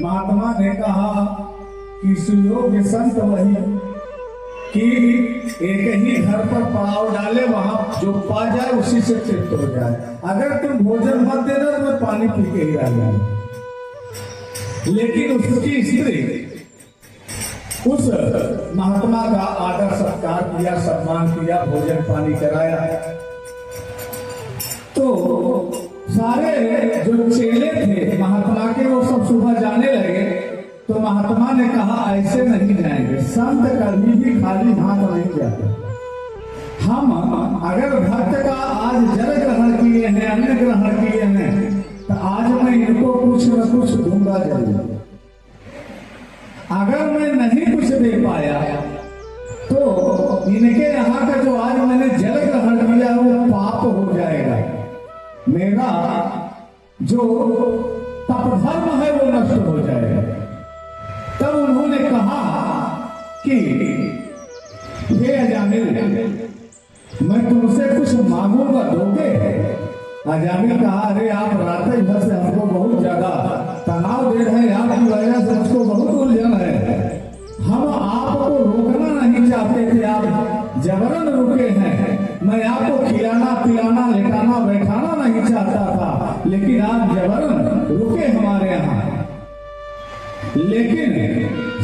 महात्मा ने कहा कि सुयोग्य संत वही कि एक ही घर पर पड़ाव डाले, वहां जो पा जाए उसी से तृप्त हो जाए। अगर तुम भोजन मत देना तो मैं पानी पी के ही रह जाऊंगा। लेकिन उसकी स्त्री उस महात्मा का आदर सत्कार किया, सम्मान किया, भोजन पानी कराया। तो सारे जो चेले थे महात्मा के वो सब सुबह जाने लगे। तो महात्मा ने कहा ऐसे नहीं जाएंगे, संत कभी भी खाली हाथ नहीं जाते। हम अगर भक्त का आज जल ग्रहण किए हैं, अन्न ग्रहण किए हैं, तो आज मैं इनको कुछ न कुछ दूंगा जरूर। अगर मैं नहीं कुछ दे पाया तो इनके यहाँ का जो आज मैंने जल ग्रहण किया वो पाप हो जाएगा। मेरा जो तपधर्म है वो नष्ट हो जाएगा। तब उन्होंने कहा कि हे अजामिल, मैं तुमसे कुछ मांगूंगा, दोगे? अजामिल कहा, अरे आप रात भर से हमको बहुत ज्यादा तनाव दे रहे हैं, आपकी वजह से मुझको बहुत उलझन है। हम आपको रोकना नहीं चाहते थे, आप जबरन रुके हैं। मैं आपको खिलाना पिलाना लेटाना बैठाना नहीं चाहता था, लेकिन आप जबरन रुके हमारे यहाँ। लेकिन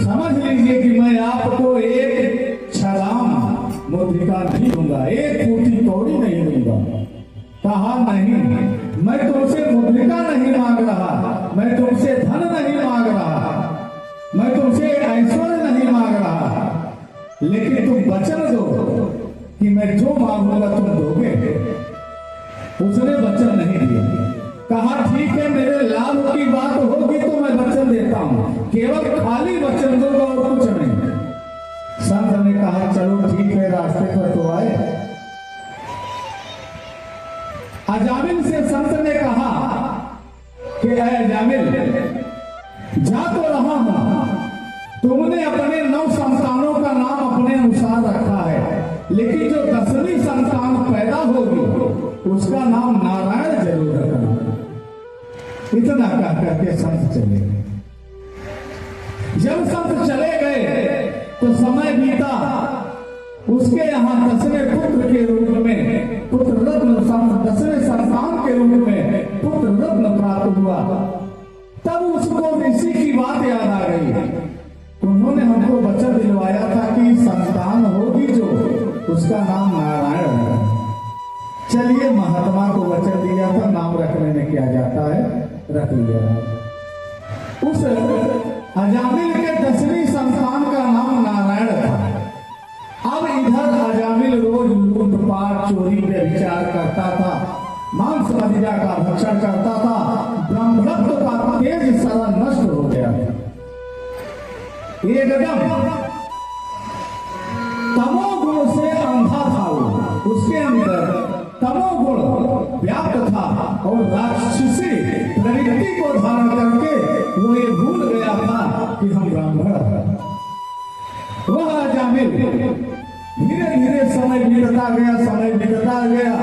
समझ लीजिए कि मैं आपको एक छलाम मुद्रिका नहीं दूंगा, एक फूटी कौड़ी नहीं दूंगा। कहा नहीं, मैं तुमसे मुद्रिका नहीं मांग रहा, मैं तुमसे धन नहीं मांग रहा, मैं तुमसे ऐश्वर्य नहीं मांग रहा, लेकिन तुम वचन दो कि मैं जो मांगूंगा तुम दोगे। उसने वचन नहीं दिया। कहा ठीक है, मेरे लाभ की बात होगी तो मैं वचन देता हूं, केवल खाली वचन दूंगा और कुछ नहीं। संत ने कहा चलो ठीक है, रास्ते पर तो आए। अजामिल से संत ने कहा कि अजामिल, जा तो रहा हूं, तुमने अपने 9 संतानों का नाम अपने अनुसार रखा है, लेकिन जो 10वीं संतान पैदा होगी उसका नाम नारायण जरूर रखना। इतना कह करके संत चले गए। जब संत चले गए तो समय बीता। उसके यहाँ 10वें पुत्र के रूप में पुत्र रत्न, 10वें संतान के रूप में पुत्र रत्न प्राप्त हुआ। तब उसको ऋषि की बात याद आ गई। उन्होंने हमको वचन दिलवाया था कि संतान होगी जो उसका नाम नारायण है। चलिए, महात्मा को वचन दिया था, नाम रखने में क्या जाता है, रख लिया। उस अजामिल के 10वीं संतान का नाम नारायण था। अब इधर अजामिल रोज लूटपाट चोरी पे विचार करता था, मांस मदिरा का भक्षण करता था, ब्रह्मत्व का तेज सारा नष्ट हो गया। एकदम तमोगुण से अंधा था वो, उसके अंदर तमोगुण व्याप्त था और राक्षसी प्रवृत्ति को धारण करके वो ये भूल गया था कि हम ब्राह्मण हैं। वह अजामिल धीरे धीरे समय बीतता गया, समय बीतता गया।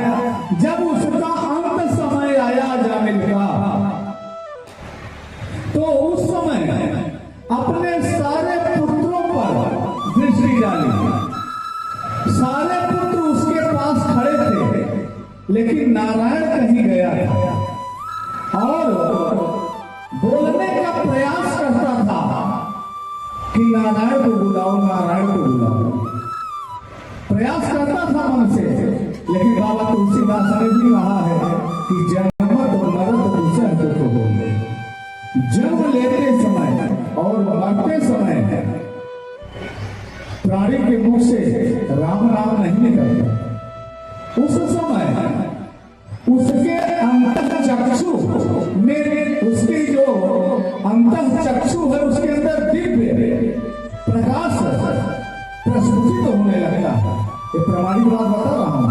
जब उसका अंत समय आया अजामिल का, तो उस समय अपने सारे पुत्रों पर दृष्टि डाली। सारे पुत्र उसके पास खड़े थे, लेकिन नारायण कहीं गया था और बोलने का प्रयास करता था कि नारायण को बुलाओ, नारायण को बुलाओ। प्रयास करता था मन से, लेकिन बाबा तुलसीदास ने भी कहा है कि जन्मत और मरत दूसरे को बोले। जन्म लेते समय और मरते समय प्राणी के मुख से राम नाम नहीं निकलता। उस समय उसके अंतःचक्षु में, उसकी जो अंतःचक्षु है उसके अंदर दिव्य प्रकाश प्रस्फुटित होने लगता है। ये प्रमाणिक बात बता रहा हूं।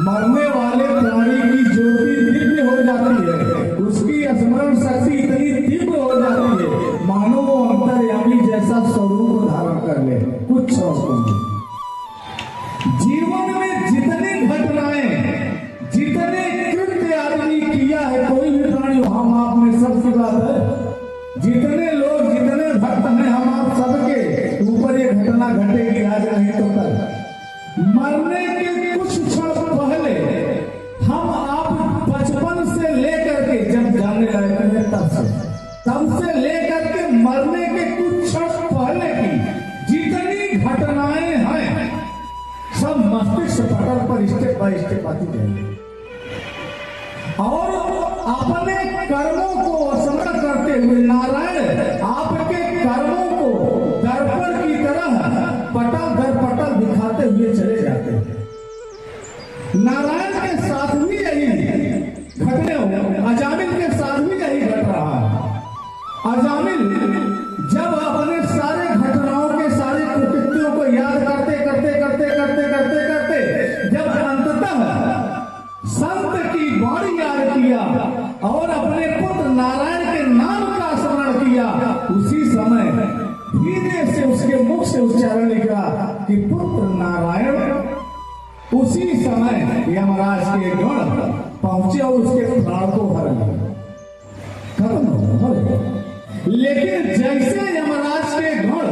मरने वाले प्राणी की ज्योति दिव्य हो जाती है, उसकी स्मरण शक्ति इतनी दिव्य हो जाती है मानो वो अंतर्यामी जैसा स्वरूप धारण कर ले। कुछ जीवन में जितनी घटनाएं, जितने कृत्य आदमी किया है, कोई भी प्राणी, हम आप में सबकी बात है, जितने लोग मरने के कुछ क्षण पहले हम आप बचपन से लेकर के जब जानने लगे हैं तब से लेकर के मरने के कुछ क्षण पहले की जितनी घटनाएं हैं सब मस्तिष्क पटल पर स्टेप बाय स्टेप आती जाएगी और अपने कर्मों को स्मरण करते हुए नारायण आपके कर्मों को दर्पण की तरह पटल दर पटल दिखाते हुए चले जाते हैं। नारायण के साथ भी यही घटने हो, अजामिल के साथ भी यही घट रहा है। अजामिल जब अपने सारे घटनाओं के सारे कृत्यों को याद करते जब अंततः संत की वाणी याद किया और अपने पुत्र नारायण के नाम का स्मरण किया, उसी समय धीरे से उसके मुख से उच्चारण निकला कि पुत्र नारायण। उसी समय यमराज के गण पहुंचे और उसके प्राण को हर लिया, खत्म हो गया। लेकिन जैसे यमराज के गण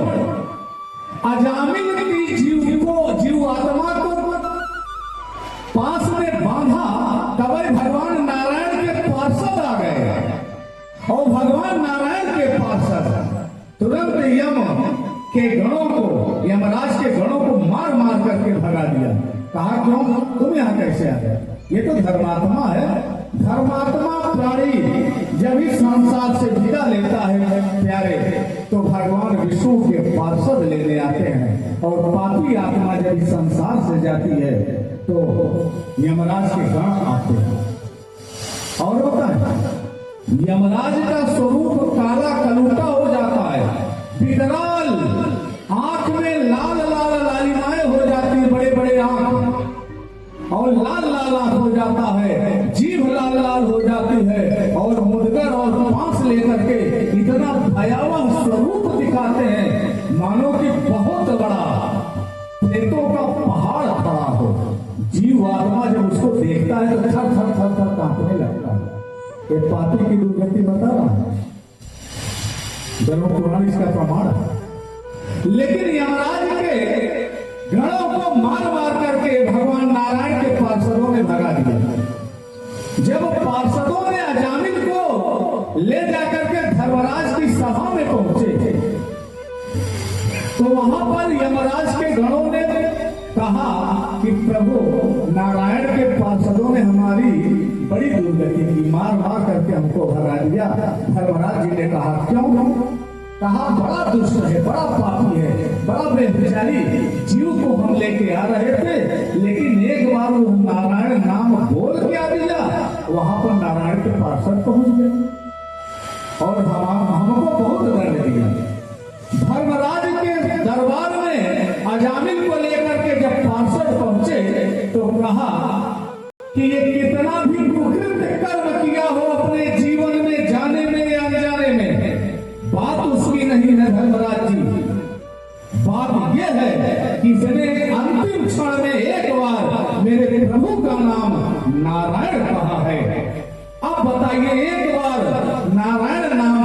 अजामिल की जीव आत्मा को पास में बांधा, तब भगवान नारायण के पार्षद आ गए और भगवान नारायण के पार्षद तुरंत यम के गणों को, यमराज के गणों को मार मार करके भगा दिया। कहा क्यों तुम यहाँ कैसे आ गए? ये तो धर्मात्मा है। धर्मात्मा प्राणी जब इस संसार से विदा लेता है प्यारे, तो भगवान विष्णु के पार्षद लेने आते हैं और पापी आत्मा जब इस संसार से जाती है तो यमराज के गण आते हैं। और होता है यमराज का स्वरूप काला कलूटा हो जाता है, विकराल, आंख में लाल लाल लालिमाएं हो जाती है, बड़े बड़े आंख और लाल लाल आंख हो जाता है, जीभ लाल लाल हो जाती है और मुदगर और पांस लेकर के इतना भयावह स्वरूप दिखाते हैं मानो कि बहुत बड़ा प्रेतों का पहाड़ खड़ा हो। जीव आत्मा जब उसको देखता है तो थर थर थर थर कांपने लगता है। ये पापी की दुर्गति बता रहा है, धर्म पुराण इसका प्रमाण है। लेकिन यमराज के गणों को मार मार करके भगवान नारायण के पार्षदों ने भगा दिया। जब पार्षदों ने अजामिल को ले जाकर के धर्मराज की सभा में पहुंचे तो वहां पर यमराज के गणों ने कहा कि प्रभु नारायण के पार्षदों ने हमारी बड़ी दुर्गति की, मार मार करके हमको भगा दिया। धर्मराज जी ने कहा क्यों? कहा बड़ा दुष्ट है, बड़ा पापी है, बड़ा बेचारी जीव को हम लेके आ रहे थे, लेकिन एक बार वो नारायण नाम बोल के आ दिया, वहां पर नारायण के पार्षद पहुंच गए और हमको बहुत दंड दिया। धर्मराज के दरबार में अजामिल को लेकर के जब पार्षद पहुंचे तो कहा कि ये कितना भी कुकृत्य कर्म किया हो अपने जीवन में, जाने में या अनजाने में, बात उसकी नहीं है धर्मराज जी। बात यह है कि इसने अंतिम क्षण में एक बार मेरे प्रभु का नाम नारायण कहा है। अब बताइए एक बार नारायण नाम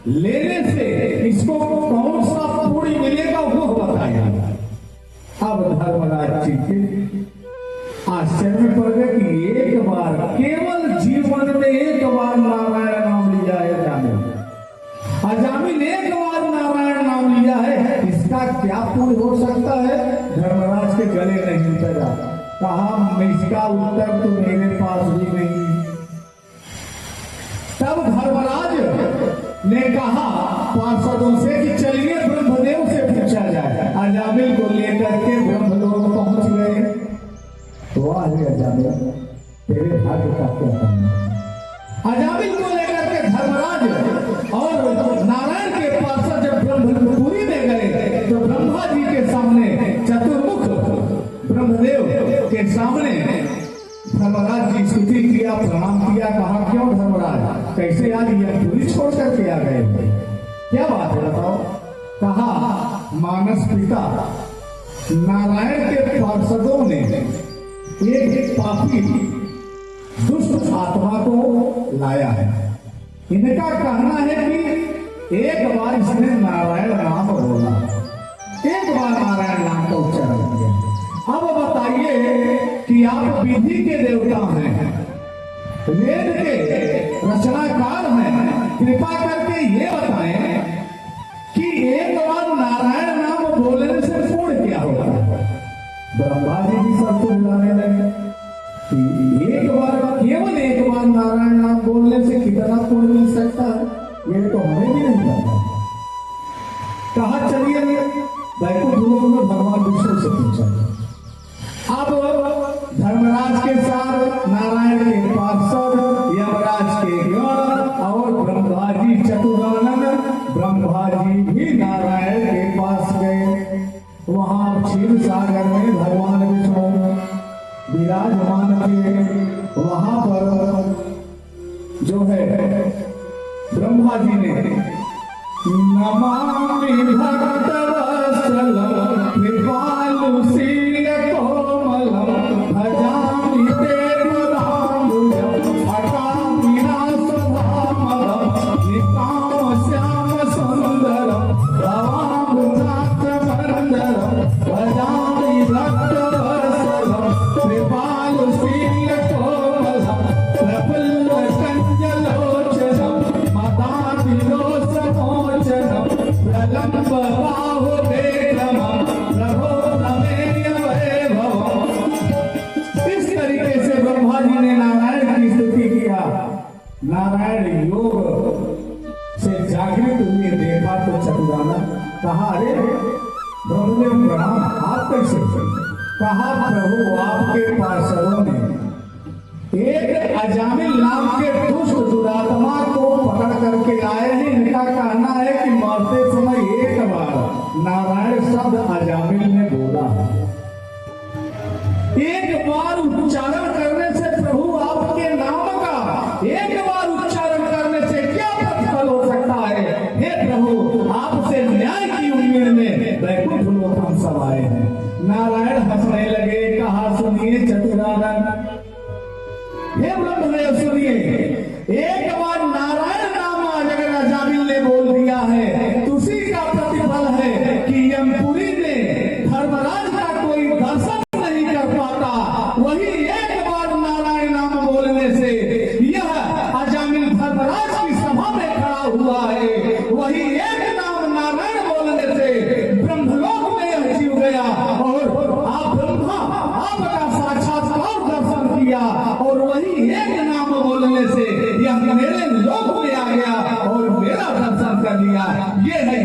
लेने से इसको कौन सा पूरी मिलेगा वो बताइए। अब धर्मराज जी के आश्चर्य में पड़ गए कि एक बार, केवल जीवन में एक बार नारायण नाम लिया है अजामिल, एक बार नारायण नाम लिया है, इसका क्या पुण्य हो सकता है? धर्मराज के गले नहीं उतरा। कहा इसका उत्तर तो मेरे पास भी नहीं। तब धर्मराज ने कहा पार्षदों से कि चलिए ब्रह्मदेव से पूछा जाए। अजामिल को लेकर के ब्रह्मलोक पहुंच गए। तो आगे अजामिल तेरे भाग्य का क्या करना। अजामिल को लेकर के धर्मराज और नारायण के पार्षद जब ब्रह्मपुरी में गए तो ब्रह्मा जी के सामने, चतुर्मुख ब्रह्मदेव के सामने धर्मराज जी स्तुति किया, प्रणाम किया। कहा क्यों धर्मराज कैसे आज यह पूरी छोड़ करके आ गए, क्या बात है बताओ? कहा मानस पिता नारायण के पार्षदों ने एक पापी दुष्ट आत्मा को लाया है। इनका कहना है कि एक बार इसने नारायण नाम बोला, एक बार नारायण नाम का उच्चारण किया, अब बताइए कि आप विधि के देवता हैं, वेद के रचनाकार हैं, कृपा करके ये बताएं कि एक बार नारायण नाम बोलने से पुण्य क्या होगा। ब्रह्मा जी भी सबको बुलाने लगे कि एक बार, केवल एक बार नारायण नाम बोलने से कितना पुण्य मिल सकता है, ये तो हमें भी नहीं पता। कहा चलिए वैकुंठ लोक में भगवान विष्णु से पूछा। अब धर्मराज के साथ नारायण के पार्षद, यमराज के गण और ब्रह्मा जी चतुरानन, ब्रह्मा जी भी नारायण के पास गए। वहां क्षीर सागर में भगवान विष्णु विराजमान थे। वहां पर जो है ब्रह्मा जी ने नमामि भक्तवत्सलं कृपालु शीलकोमलं भजामि ते पदाम्बुजं हटामि नासभामलं निकामश्यामसुन्दरं भवामृताक्षमन्दरं भजामि भक्तवत्सलं कृपालु शीलकोमलं प्रफुल्लकञ्जलोचनं मदातिलोचनोचनं प्रलम्ब बाहुवेगमं प्रभो नमेय वैभवम्। इस तरीके से ब्रह्मा जी ने नारायण की स्तुति किया। नारायण योग से जागृत हुए, देखा तो चतुरानन, कहा अरे ब्रह्मदेव प्रणाम, आप कैसे? कहा प्रभु आपके पार्षदों ने एक अजामिल नाम के दुष्ट दुरात्मा को पकड़ करके आए हैं। इनका कहना है कि मरते समय एक बार नारायण शब्द अजामिल ने बोला। एक बार उच्चारण करने से प्रभु आपके नाम का एक बार उच्चारण करने से क्या प्रतिफल हो सकता है? हे प्रभु, आपसे न्याय की उम्मीद में वैकुंठ लोक हम सब आए हैं। नारायण हंसने लगे, कहा सुनिए चतुरानन, हे ब्रह्मदेव सुनिए, एक बार नारायण नाम अगर अजामिल ने बोल दिया है तो उसी का प्रतिफल है कि यमपुरी में धर्मराज का कोई दर्शन नहीं कर पाता। वही एक बार नारायण नाम बोलने से यह अजामिल धर्मराज की सभा में खड़ा हुआ है। वही एक नाम नारायण बोलने से ब्रह्मलोक में यह जीव गया और आप ब्रह्मा आपका साक्षात्कार दर्शन किया, और वही एक नाम बोलने से यह मेरे लोक में आ गया और मेरा दर्शन कर लिया। ये है